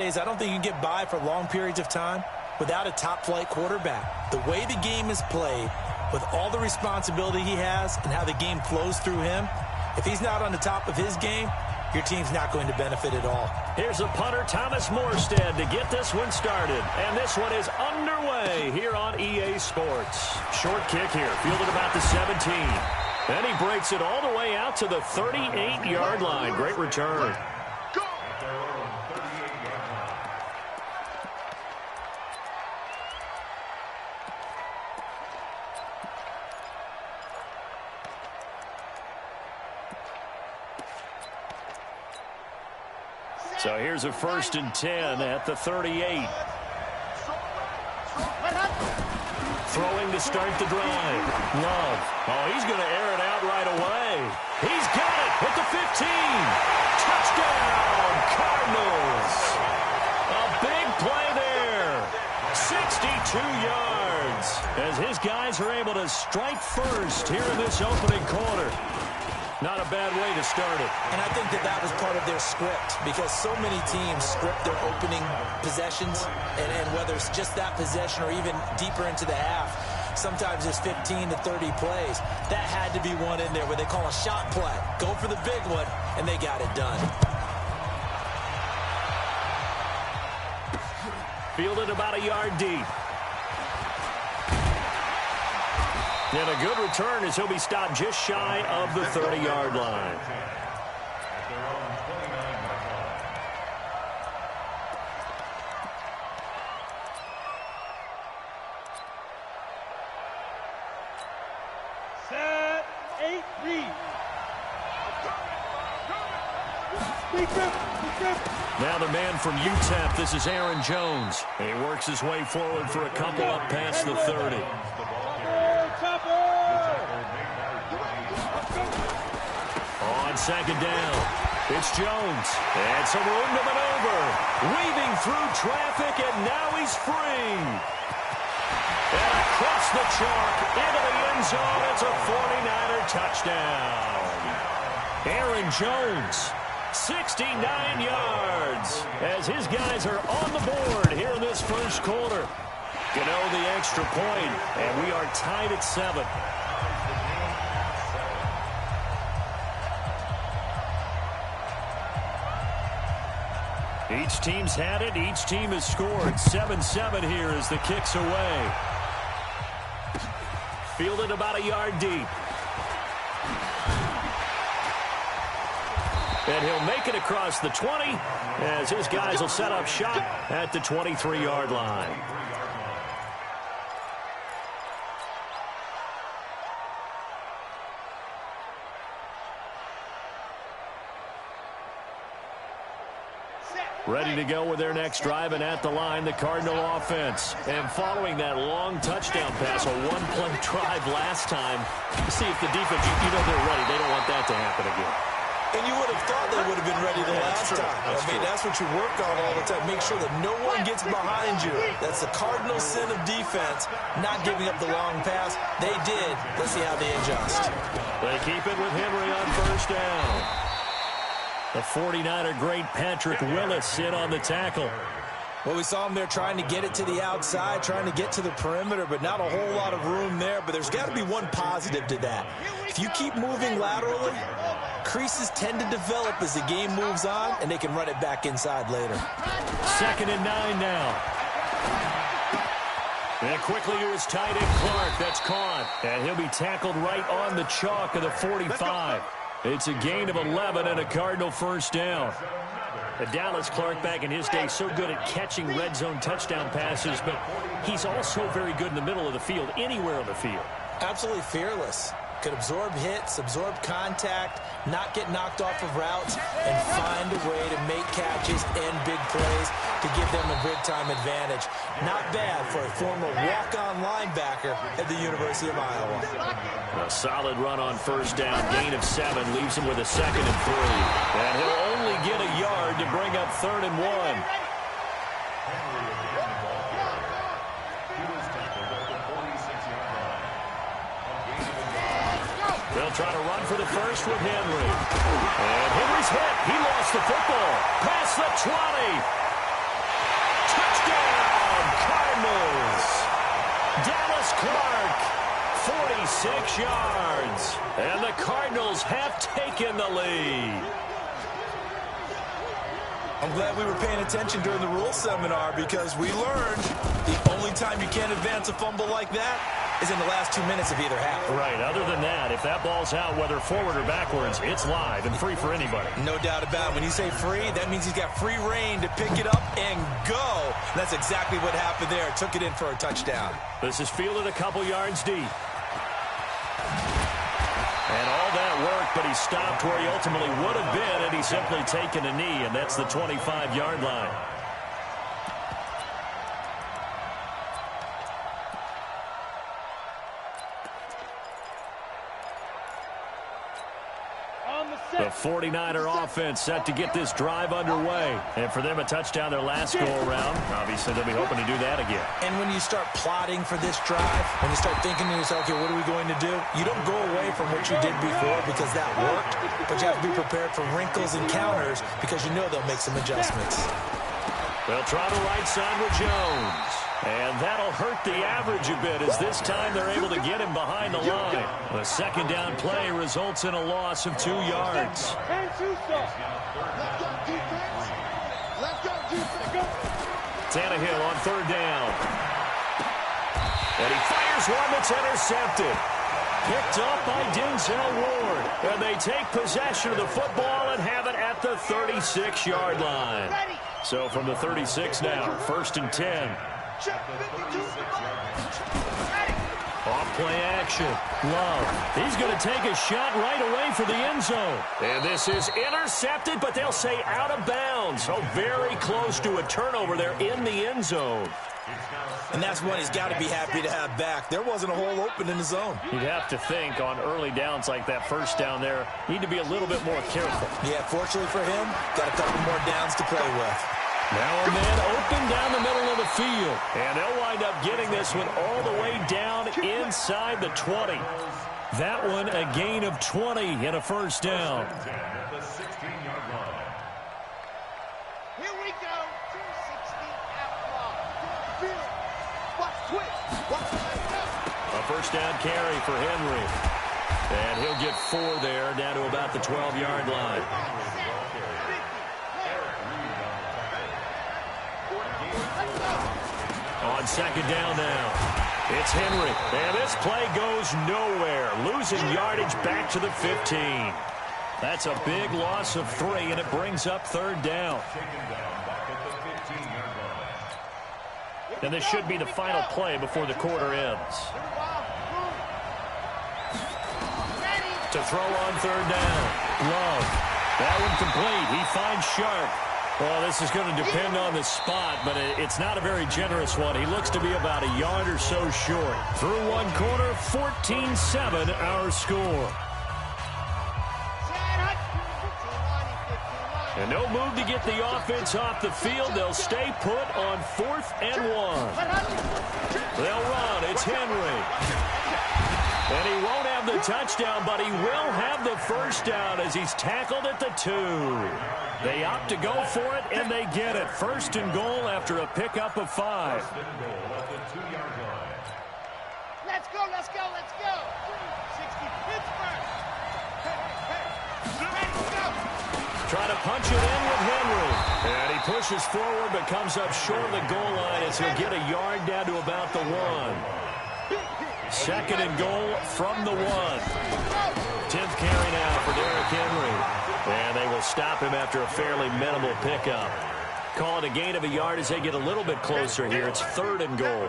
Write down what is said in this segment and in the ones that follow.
I don't think you can get by for long periods of time without a top-flight quarterback. The way the game is played, with all the responsibility he has and how the game flows through him, if he's not on the top of his game, your team's not going to benefit at all. Here's a punter, Thomas Morstead, to get this one started. And this one is underway here on EA Sports. Short kick here, fielded about the 17. And he breaks it all the way out to the 38-yard line. Great return. So here's a 1st and 10 at the 38. Throwing to start the drive. Love. Oh, he's going to air it out right away. He's got it at the 15. Touchdown, Cardinals. A big play there. 62 yards. As his guys are able to strike first here in this opening quarter. Not a bad way to start it. And I think that was part of their script, because so many teams script their opening possessions, and whether it's just that possession or even deeper into the half, sometimes it's 15 to 30 plays. That had to be one in there where they call a shot play. Go for the big one, and they got it done. Fielded about a yard deep. And a good return as he'll be stopped just shy of the 30-yard line. Set, 8, read. Now the man from UTEP, this is Aaron Jones. He works his way forward for a couple up past the 30. On 2nd down, it's Jones. And some room to maneuver. Weaving through traffic, and now he's free. And across the chalk, into the end zone, it's a 49er touchdown. Aaron Jones, 69 yards, as his guys are on the board here in this first quarter. Gano the extra point, and we are tied at 7. Each team's had it. Each team has scored. 7-7 here as the kick's away. Fielded about a yard deep. And he'll make it across the 20 as his guys will set up shop at the 23-yard line. Ready to go with their next drive, and at the line, the Cardinal offense. And following that long touchdown pass, a one-play drive last time, see if the defense, you know they're ready. They don't want that to happen again. And you would have thought they would have been ready the last time. That's what you work on all the time. Make sure that no one gets behind you. That's the cardinal sin of defense, not giving up the long pass. They did. Let's see how they adjust. They keep it with Henry on 1st down. The 49er great Patrick Willis in on the tackle. Well, we saw him there trying to get it to the outside, trying to get to the perimeter, but not a whole lot of room there. But there's got to be one positive to that. If you keep moving laterally, creases tend to develop as the game moves on, and they can run it back inside later. 2nd and 9 now. And quickly to his tight end, Clark. That's caught. And he'll be tackled right on the chalk of the 45. It's a gain of 11 and a Cardinal 1st down. Dallas Clark back in his day so good at catching red zone touchdown passes, but he's also very good in the middle of the field, anywhere on the field. Absolutely fearless. Could absorb hits, absorb contact, not get knocked off of routes, and find a way to make catches and big plays to give them a big time advantage. Not bad for a former walk-on linebacker at the University of Iowa. A solid run on 1st down, gain of 7, leaves him with a 2nd and 3. And he'll only get a yard to bring up 3rd and 1. They'll try to run for the first with Henry. And Henry's hit. He lost the football. Past the 20. yards. And the Cardinals have taken the lead. I'm glad we were paying attention during the rule seminar because we learned the only time you can't advance a fumble like that is in the last 2 minutes of either half. Right. Other than that, if that ball's out, whether forward or backwards, it's live and free for anybody. No doubt about it. When you say free, that means he's got free reign to pick it up and go. And that's exactly what happened there. Took it in for a touchdown. This is fielded a couple yards deep. And all that work, but he stopped where he ultimately would have been had he simply taken a knee, and that's the 25-yard line. The 49er offense set to get this drive underway. And for them, a touchdown their last go-around. Obviously, they'll be hoping to do that again. And when you start plotting for this drive, when you start thinking to yourself, okay, what are we going to do? You don't go away from what you did before because that worked, but you have to be prepared for wrinkles and counters because you know they'll make some adjustments. They'll try the right side with Jones. And that'll hurt the average a bit as this time they're able to get him behind the line. The second down play results in a loss of 2 yards. Tannehill on third down. And he fires one that's intercepted. Picked up by Denzel Ward. And they take possession of the football and have it at the 36-yard line. So from the 36 now, 1st and 10. Off play action. Love. He's going to take a shot right away for the end zone. And this is intercepted, but they'll say out of bounds. So very close to a turnover there in the end zone. And that's one he's got to be happy to have back. There wasn't a hole open in the zone. You'd have to think on early downs like that first down there, need to be a little bit more careful. Yeah, fortunately for him, got a couple more downs to play with. Now a man open down the middle of the field. And they'll wind up getting this one all the way down inside the 20. That one a gain of 20 and a first down. Here we go. 260 out. A first down carry for Henry. And he'll get 4 there down to about the 12-yard line. On second down now, it's Henry. And this play goes nowhere. Losing yardage back to the 15. That's a big loss of 3, and it brings up third down. And this should be the final play before the quarter ends. To throw on third down. Love. That one complete. He finds Sharp. Well, this is going to depend on the spot, but it's not a very generous one. He looks to be about a yard or so short. Through one quarter, 14-7 our score. And no move to get the offense off the field. They'll stay put on 4th and 1. They'll run. It's Henry. And he won't have the touchdown, but he will have the first down as he's tackled at the 2. They opt to go for it, and they get it. 1st and goal after a pickup of 5. Let's go, let's go, let's go. 60 Pittsburgh. Trying to punch it in with Henry. And he pushes forward but comes up short of the goal line as he'll get a yard down to about the 1. 2nd and goal from the 1. 10th carry now for Derrick Henry. And they will stop him after a fairly minimal pickup. Call it a gain of a yard as they get a little bit closer here. It's 3rd and goal.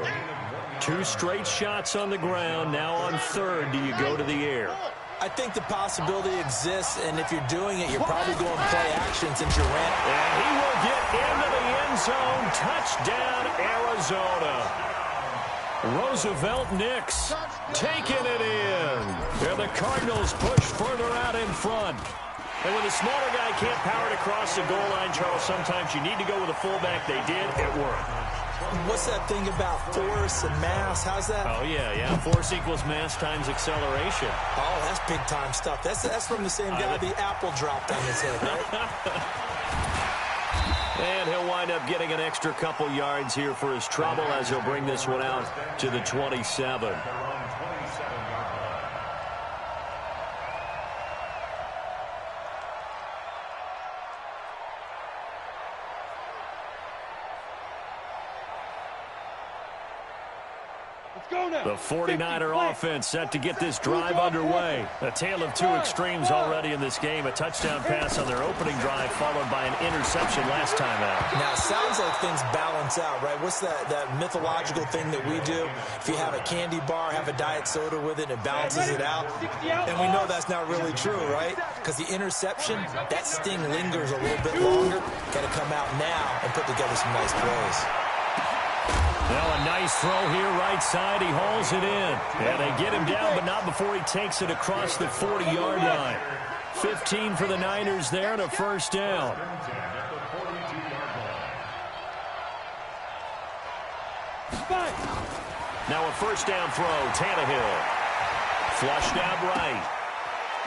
2 straight shots on the ground. Now on 3rd, do you go to the air? I think the possibility exists, and if you're doing it, you're probably going play action since you're ran. And he will get into the end zone. Touchdown, Arizona. Roosevelt Nix taking it in. And the Cardinals push further out in front. And when the smaller guy can't power it across the goal line, Charles, sometimes you need to go with a fullback. They did. It worked. What's that thing about force and mass? How's that? Oh, yeah. Force equals mass times acceleration. Oh, that's big-time stuff. That's from the same guy the apple dropped on his head, right? And he'll wind up getting an extra couple yards here for his trouble as he'll bring this one out to the 27. The 49er offense set to get this drive underway. A tale of two extremes already in this game. A touchdown pass on their opening drive followed by an interception last time out. Now, it sounds like things balance out, right? What's that mythological thing that we do? If you have a candy bar, have a diet soda with it, it balances it out. And we know that's not really true, right? Because the interception, that sting lingers a little bit longer. Got to come out now and put together some nice plays. Now a nice throw here, right side. He hauls it in. And they get him down, but not before he takes it across the 40-yard line. 15 for the Niners there and a first down. Now a first down throw, Tannehill. Flushed out right.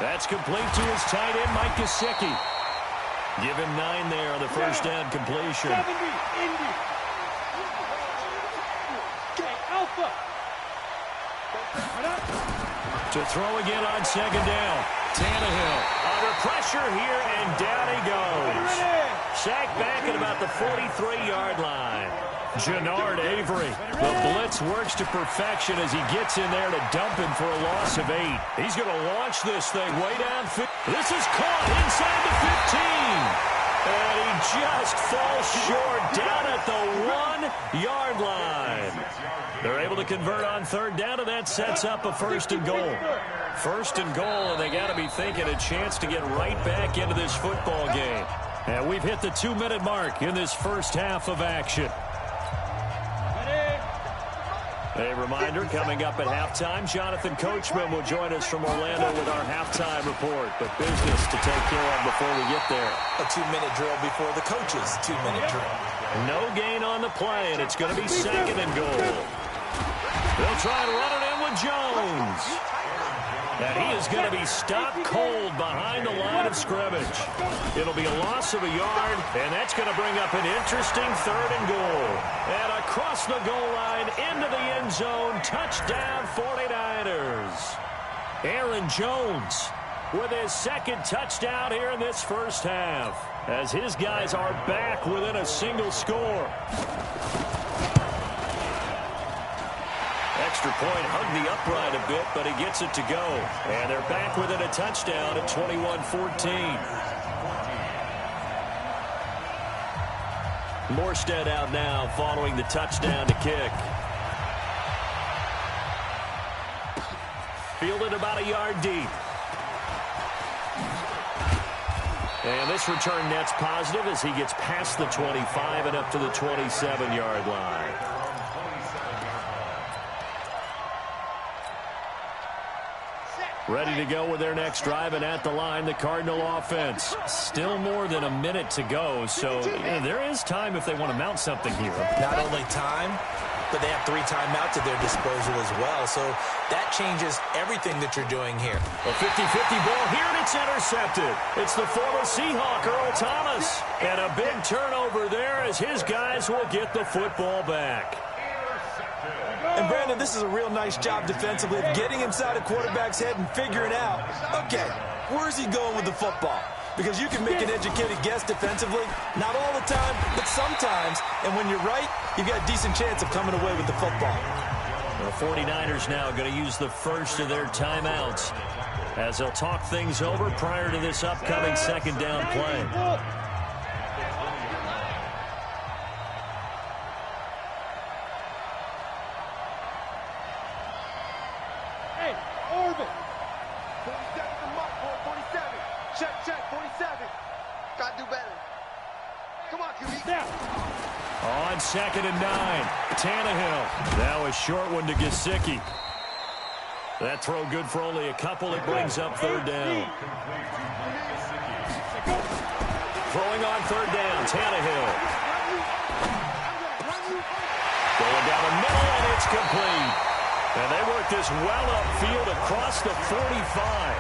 That's complete to his tight end, Mike Gesicki. Give him 9 there on the first down completion. 70, Indy. Alpha. To throw again on second down. Tannehill under pressure here, and down he goes. Sacked back at about the 43-yard line. Jannard Avery. The blitz works to perfection as he gets in there to dump him for a loss of 8. He's going to launch this thing way down. This is caught inside the 15. And he just falls short down at the 1-yard line. They're able to convert on third down, and that sets up a first and goal. First and goal, and they got to be thinking a chance to get right back into this football game. And we've hit the 2-minute mark in this first half of action. A reminder, coming up at halftime, Jonathan Coachman will join us from Orlando with our halftime report. But business to take care of before we get there. A 2-minute drill before the coach's 2-minute drill. No gain on the play, and it's going to be second and goal. They'll try and run it in with Jones. And he is going to be stopped cold behind the line of scrimmage. It'll be a loss of a yard, and that's going to bring up an interesting third and goal. And across the goal line into the end zone, touchdown 49ers. Aaron Jones with his second touchdown here in this first half, as his guys are back within a single score. Extra point hugged the upright a bit, but he gets it to go. And they're back within a touchdown at 21-14. Morstead out now following the touchdown to kick. Fielded about a yard deep. And this return net's positive as he gets past the 25 and up to the 27-yard line. Ready to go with their next drive, and at the line, the Cardinal offense. Still more than a minute to go, so there is time if they want to mount something here. Not only time, but they have 3 timeouts at their disposal as well, so that changes everything that you're doing here. A 50-50 ball here, and it's intercepted. It's the former Seahawk, Earl Thomas. And a big turnover there as his guys will get the football back. And, Brandon, this is a real nice job defensively of getting inside a quarterback's head and figuring out, okay, where's he going with the football? Because you can make an educated guess defensively, not all the time, but sometimes. And when you're right, you've got a decent chance of coming away with the football. The 49ers now going to use the first of their timeouts as they'll talk things over prior to this upcoming second down play. On second and 9, Tannehill. Now a short one to Gesicki. That throw good for only a couple. It brings up third down. Throwing on third down, Tannehill. Going down the middle, and it's complete. And they work this well upfield across the 45.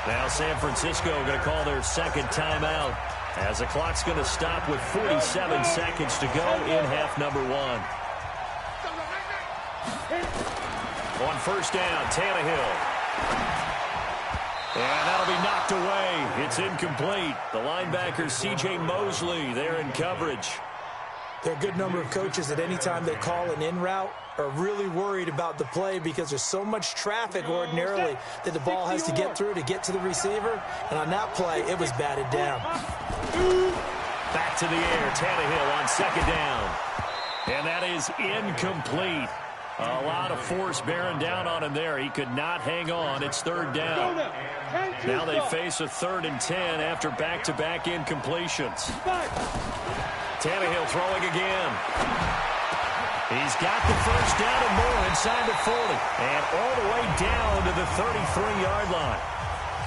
Now San Francisco going to call their second timeout, as the clock's going to stop with 47 seconds to go in half number 1. On first down, Tannehill. And that'll be knocked away. It's incomplete. The linebacker, C.J. Mosley, there in coverage. There are a good number of coaches that any time they call an in route are really worried about the play because there's so much traffic ordinarily that the ball has to get through to get to the receiver. And on that play, it was batted down. Back to the air, Tannehill on second down. And that is incomplete. A lot of force bearing down on him there. He could not hang on. It's third down. Now they face a 3rd and 10 after back-to-back incompletions. Tannehill throwing again. He's got the first down and more inside the 40. And all the way down to the 33-yard line.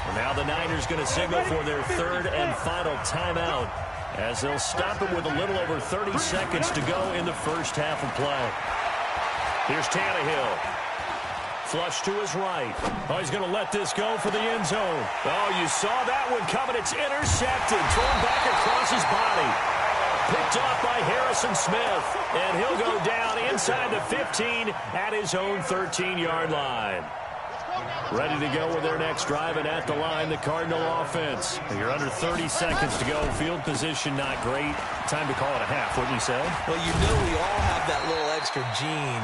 Well, now the Niners going to signal for their 3rd and final timeout as they'll stop it with a little over 30 seconds to go in the first half of play. Here's Tannehill. Flush to his right. Oh, he's going to let this go for the end zone. Oh, you saw that one coming. It's intercepted. Thrown back across his body. Picked off by Harrison Smith. And he'll go down inside the 15 at his own 13-yard line. Ready to go with their next drive, and at the line, the Cardinal offense. You're under 30 seconds to go. Field position not great. Time to call it a half, wouldn't you say? Well, you know we all have that little extra gene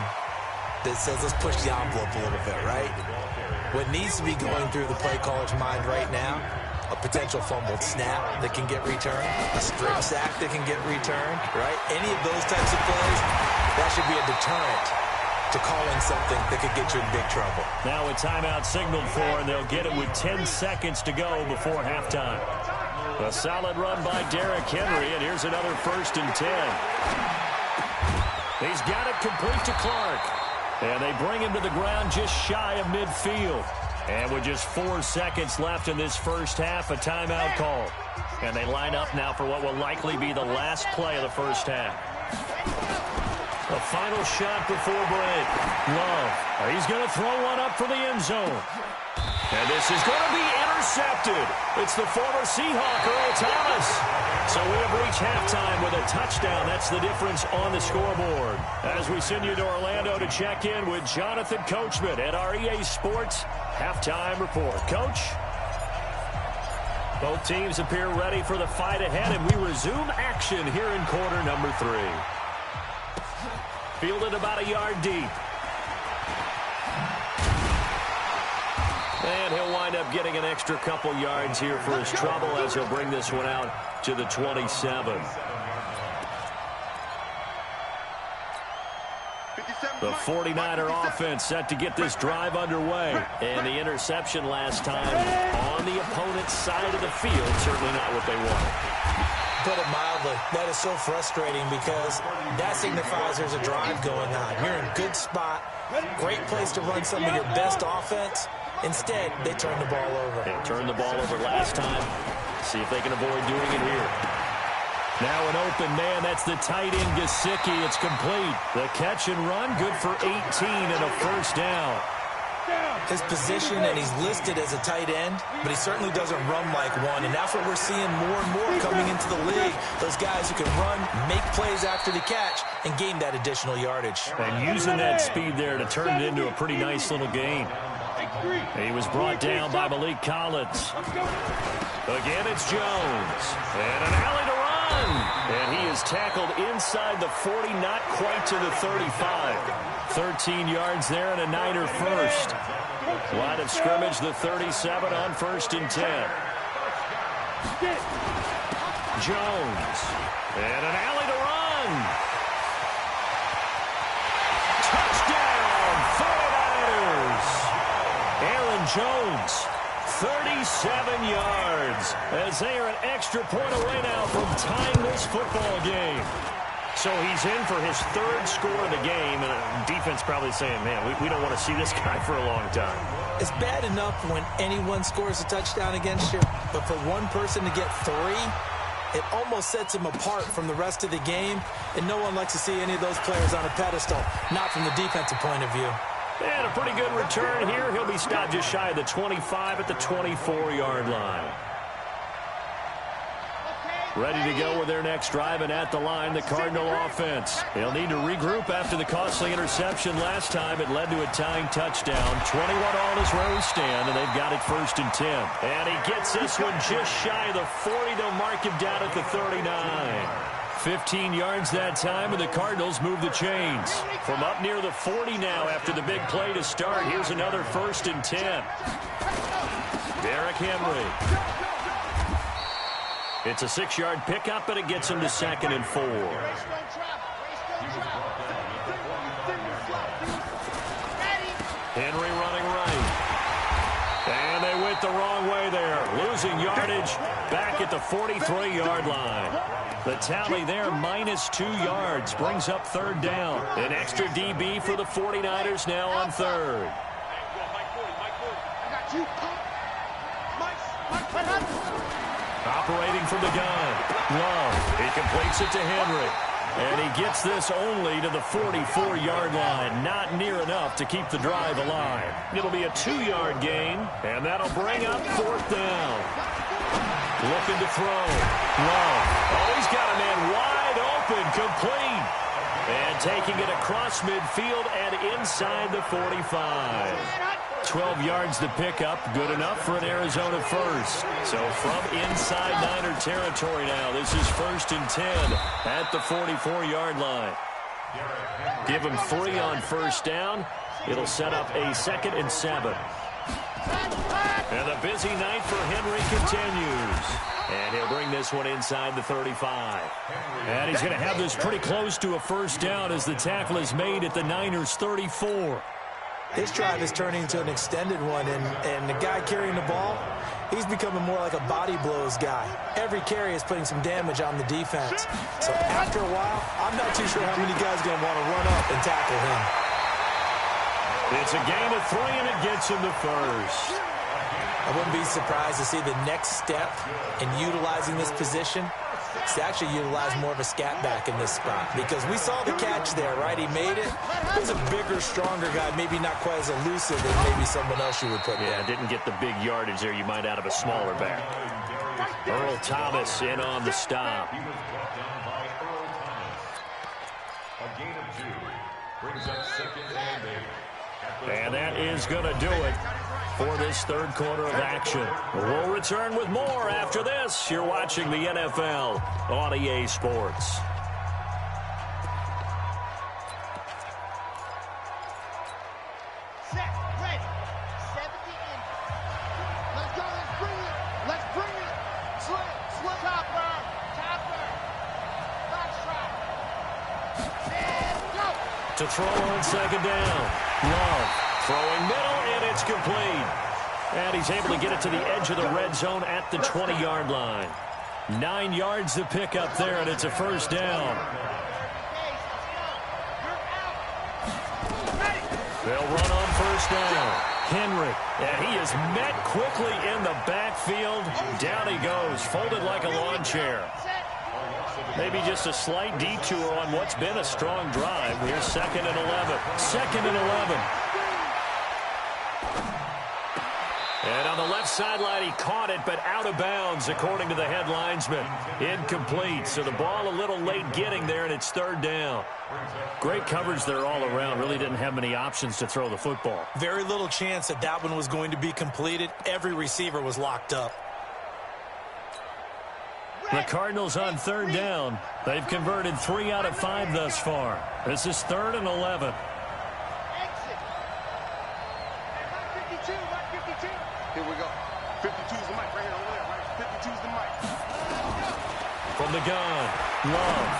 that says let's push the envelope a little bit, right? What needs to be going through the play caller's mind right now, a potential fumbled snap that can get returned, a strip sack that can get returned, right? Any of those types of plays, that should be a deterrent to calling something that could get you in big trouble. Now a timeout signaled for, and they'll get it with 10 seconds to go before halftime. A solid run by Derrick Henry, and here's another 1st and 10. He's got it complete to Clark. And they bring him to the ground just shy of midfield. And with just 4 seconds left in this first half, a timeout call. And they line up now for what will likely be the last play of the first half. A final shot before break. Love. He's going to throw one up for the end zone. And this is going to be intercepted. It's the former Seahawk, Earl Thomas. So we have reached halftime with a touchdown. That's the difference on the scoreboard. As we send you to Orlando to check in with Jonathan Coachman at our EA Sports Halftime Report. Coach? Both teams appear ready for the fight ahead, and we resume action here in quarter number 3. Fielded about a yard deep. And he'll wind up getting an extra couple yards here for his trouble as he'll bring this one out to the 27. The 49er offense set to get this drive underway. And the interception last time on the opponent's side of the field, certainly not what they wanted. Put it mildly, that is so frustrating because that signifies there's a drive going on. You're in a good spot, great place to run some of your best offense. Instead, they turn the ball over. They turned the ball over last time. See if they can avoid doing it here. Now an open man. That's the tight end, Gesicki. It's complete. The catch and run, good for 18 and a first down. His position, and he's listed as a tight end, but he certainly doesn't run like one, and that's what we're seeing more and more coming into the league. Those guys who can run, make plays after the catch, and gain that additional yardage. And using that speed there to turn it into a pretty nice little game. He was brought down by Malik Collins. Again, it's Jones. And an alley to run. And he is tackled inside the 40, not quite to the 35. 13 yards there and a Niner first. Line of scrimmage, the 37 on 1st and 10. Jones. And an alley to run. Touchdown, 49ers. Aaron Jones, 37 yards, as they are an extra point away now from tying this football game. So he's in for his 3rd score of the game, and defense probably saying, man, we don't want to see this guy for a long time. It's bad enough when anyone scores a touchdown against you, but for one person to get 3, it almost sets him apart from the rest of the game, and no one likes to see any of those players on a pedestal, not from the defensive point of view. And a pretty good return here. He'll be stopped just shy of the 25 at the 24-yard line. Ready to go with their next drive, and at the line, the Cardinal offense. They'll need to regroup after the costly interception last time. It led to a tying touchdown. 21 all is where we stand, and they've got it 1st and 10. And he gets this one just shy of the 40. They'll mark him down at the 39. 15 yards that time, and the Cardinals move the chains. From up near the 40 now after the big play to start. Here's another 1st and 10. Derrick Henry. It's a 6-yard pickup, and it gets him to 2nd and 4. Henry running right. And they went the wrong way there. Losing yardage back at the 43-yard line. The tally there, -2 yards, brings up 3rd down. An extra DB for the 49ers now on 3rd. Operating from the gun. Love. He completes it to Henry. And he gets this only to the 44-yard line. Not near enough to keep the drive alive. It'll be a 2-yard gain, and that'll bring up 4th down. Looking to throw. Love. Oh, he's got a man wide open, complete. And taking it across midfield and inside the 45. 12 yards to pick up, good enough for an Arizona first. So from inside Niner territory now, this is 1st and 10 at the 44-yard line. Give him 3 on 1st down. It'll set up a 2nd and 7. And the busy night for Henry continues. And he'll bring this one inside the 35. And he's going to have this pretty close to a 1st down as the tackle is made at the Niners' 34. This drive is turning into an extended one, and the guy carrying the ball, he's becoming more like a body blows guy. Every carry is putting some damage on the defense. So after a while, I'm not too sure how many guys are going to want to run up and tackle him. It's a gain of 3, and it gets him to 1st. I wouldn't be surprised to see the next step in utilizing this position to actually utilize more of a scat back in this spot, because we saw the catch there, right? He made it. He was a bigger, stronger guy, maybe not quite as elusive as maybe someone else you would put there. Yeah, didn't get the big yardage there you might out of a smaller back. Earl Thomas in on the stop. A gain of 2 brings up 2nd and 8. And that is going to do it for this 3rd quarter of action. We'll return with more after this. You're watching the NFL on EA Sports. Set, ready, 70 in. Let's go, let's bring it, let's bring it. Slip, topper, box drop. And go. To throw on 2nd down. Love throwing middle, and it's complete. And he's able to get it to the edge of the red zone at the 20-yard line. 9 yards to pick up there, and it's a 1st down. They'll run on 1st down. Henry, and he is met quickly in the backfield. Down he goes, folded like a lawn chair. Maybe just a slight detour on what's been a strong drive. Here's 2nd and 11. 2nd and 11. And on the left sideline, he caught it, but out of bounds, according to the head linesman. Incomplete. So the ball a little late getting there, and it's 3rd down. Great coverage there all around. Really didn't have many options to throw the football. Very little chance that that one was going to be completed. Every receiver was locked up. The Cardinals on 3rd down. They've converted 3 out of 5 thus far. This is 3rd and 11. Exit. 52. Here we go. 52 is the mic right here over there, right? 52 is the mic. From the gun, Love.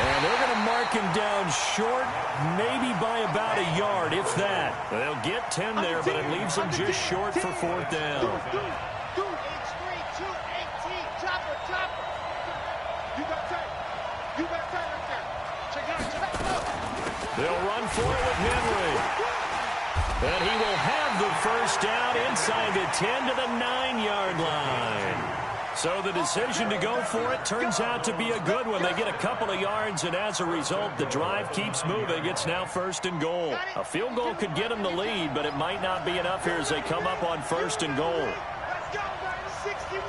And they're going to mark him down short, maybe by about a yard, if that. They'll get 10 there, but it leaves them just short for 4th down. They'll run for it with Henry. And he will have the 1st down inside the 10 to the 9-yard line. So the decision to go for it turns out to be a good one. They get a couple of yards, and as a result, the drive keeps moving. It's now 1st and goal. A field goal could get them the lead, but it might not be enough here as they come up on 1st and goal. Let's go, 61.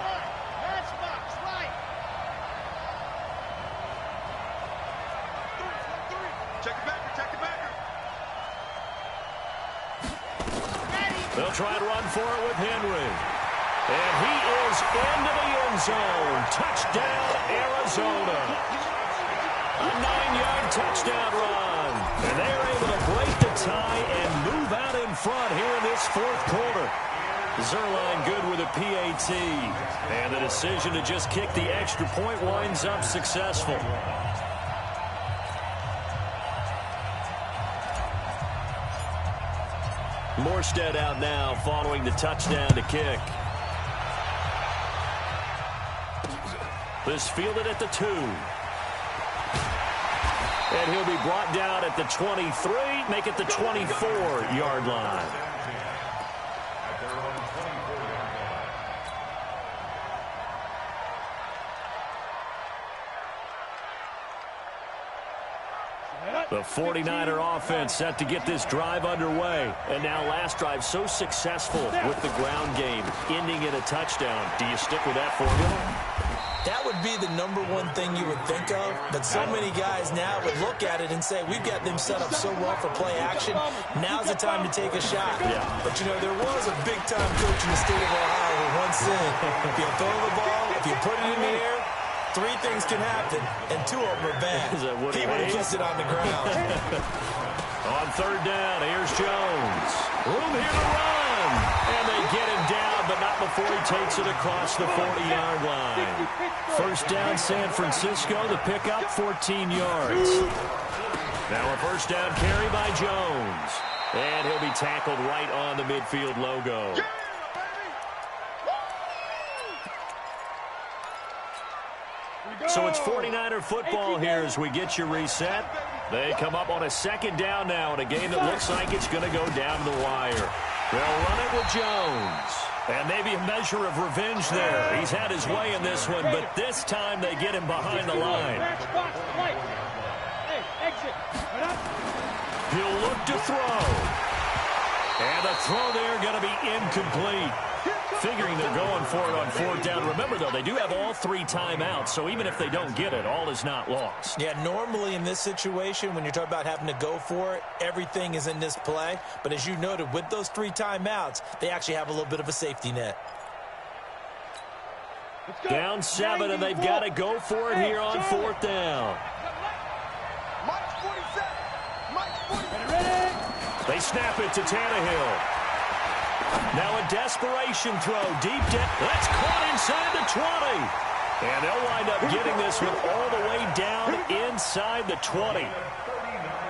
Matchbox, right. Check it back. They'll try and run for it with Henry. And he is into the end zone. Touchdown, Arizona. 9-yard touchdown run. And they are able to break the tie and move out in front here in this fourth quarter. Zerline good with a PAT. And the decision to just kick the extra point winds up successful. Morstead out now following the touchdown to kick. This fielded at the 2. And he'll be brought down at the 23, make it the 24-yard line. The 49er offense set to get this drive underway. And now last drive so successful with the ground game, ending in a touchdown. Do you stick with that formula? That would be the number one thing you would think of, but so many guys now would look at it and say, we've got them set up so well for play action, now's the time to take a shot. Yeah. But, you know, there was a big-time coach in the state of Ohio who once said, if you throw the ball, if you put it in the air, 3 things can happen, and 2 of them are bad. He would have kissed it on the ground. On third down, here's Jones. Room here to run. And they get him down, but not before he takes it across the 40-yard line. First down, San Francisco. The pickup, 14 yards. Now a first down carry by Jones. And he'll be tackled right on the midfield logo. So it's 49er football here as we get you reset. They come up on a second down now in a game that looks like it's going to go down the wire. They'll run it with Jones. And maybe a measure of revenge there. He's had his way in this one, but this time they get him behind the line. He'll look to throw. And the throw there going to be incomplete. Figuring they're going for it on fourth down. Remember, though, they do have all 3 timeouts, so even if they don't get it, all is not lost. Yeah, normally in this situation, when you're talking about having to go for it, everything is in this play. But as you noted, with those 3 timeouts, they actually have a little bit of a safety net. Down 7, and they've got to go for it here on fourth down. They snap it to Tannehill. Now a desperation throw deep down. That's caught inside the 20. And they'll wind up getting this one all the way down inside the 20.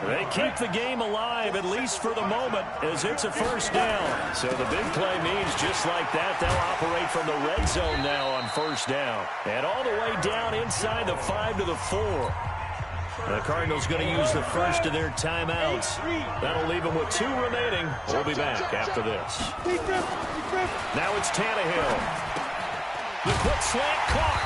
They keep the game alive, at least for the moment, as it's a first down. So the big play means just like that, they'll operate from the red zone now on first down. And all the way down inside the 5 to the 4. The Cardinals going to use the first of their timeouts. That'll leave them with 2 remaining. We'll be back after this. Now it's Tannehill. The quick slant caught.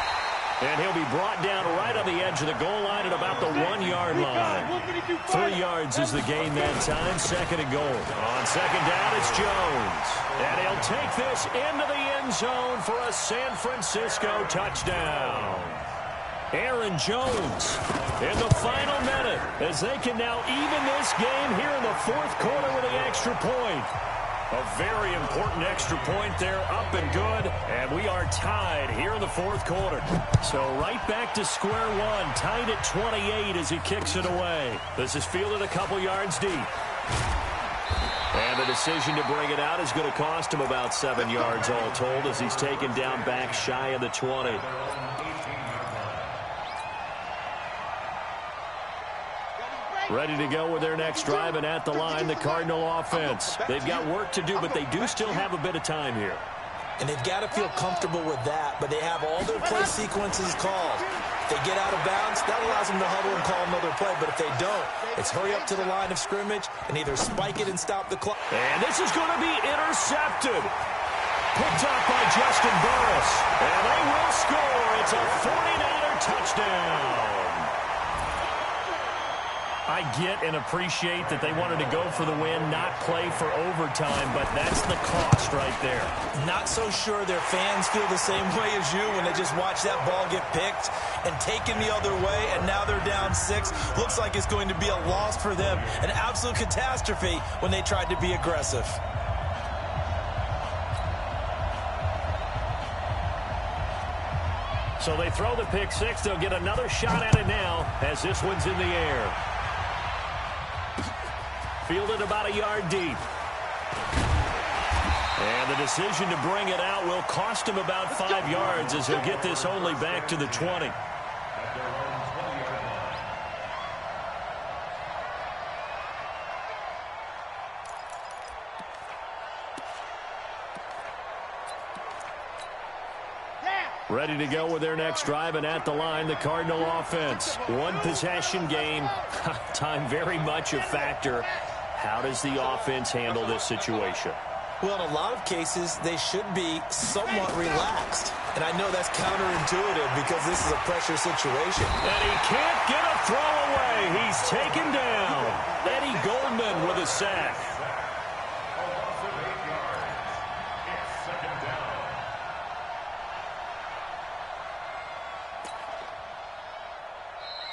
And he'll be brought down right on the edge of the goal line at about the 1-yard line. 3 yards is the gain that time. Second and goal. On second down, it's Jones. And he'll take this into the end zone for a San Francisco touchdown. Aaron Jones in the final minute as they can now even this game here in the fourth quarter with the extra point. A very important extra point there, up and good, and we are tied here in the fourth quarter. So right back to square one, tied at 28 as he kicks it away. This is fielded a couple yards deep. And the decision to bring it out is going to cost him about 7 yards all told as he's taken down back shy of the 20. Ready to go with their next drive, and at the line, the Cardinal offense. They've got work to do, but they do still have a bit of time here. And they've got to feel comfortable with that, but they have all their play sequences called. If they get out of bounds, that allows them to huddle and call another play, but if they don't, it's hurry up to the line of scrimmage and either spike it and stop the clock. And this is going to be intercepted. Picked up by Justin Burris. And they will score. It's a 49er touchdown. I get and appreciate that they wanted to go for the win, not play for overtime, but that's the cost right there. Not so sure their fans feel the same way as you when they just watch that ball get picked and taken the other way, and now they're down 6. Looks like it's going to be a loss for them, an absolute catastrophe when they tried to be aggressive. So they throw the pick six. They'll get another shot at it now as this one's in the air. Fielded about a yard deep. And the decision to bring it out will cost him about 5 yards as he'll get this only back to the 20. Ready to go with their next drive, and at the line, the Cardinal offense. One possession game. Time very much a factor. How does the offense handle this situation? Well, in a lot of cases, they should be somewhat relaxed. And I know that's counterintuitive because this is a pressure situation. And he can't get a throw away. He's taken down. Eddie Goldman with a sack.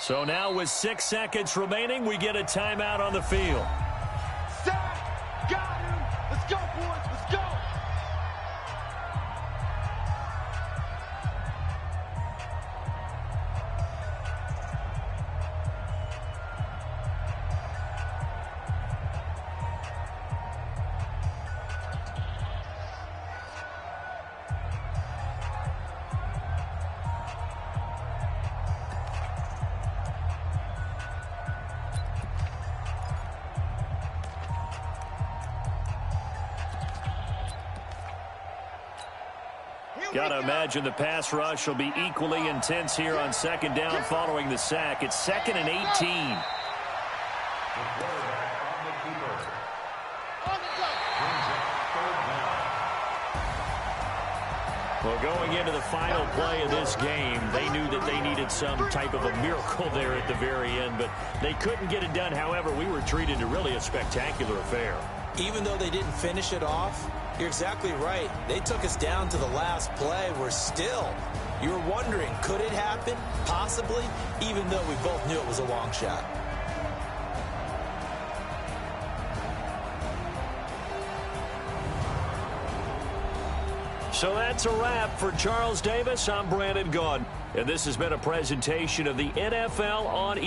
So now with 6 seconds remaining, we get a timeout on the field. Sack! Got him! Let's go, boys! Let's go! Got to imagine the pass rush will be equally intense here on second down following the sack. It's 2nd and 18. Well, going into the final play of this game, they knew that they needed some type of a miracle there at the very end, but they couldn't get it done. However, we were treated to really a spectacular affair. Even though they didn't finish it off, you're exactly right. They took us down to the last play. We're still, you were wondering, could it happen? Possibly, even though we both knew it was a long shot. So that's a wrap for Charles Davis. I'm Brandon Gaudin, and this has been a presentation of the NFL on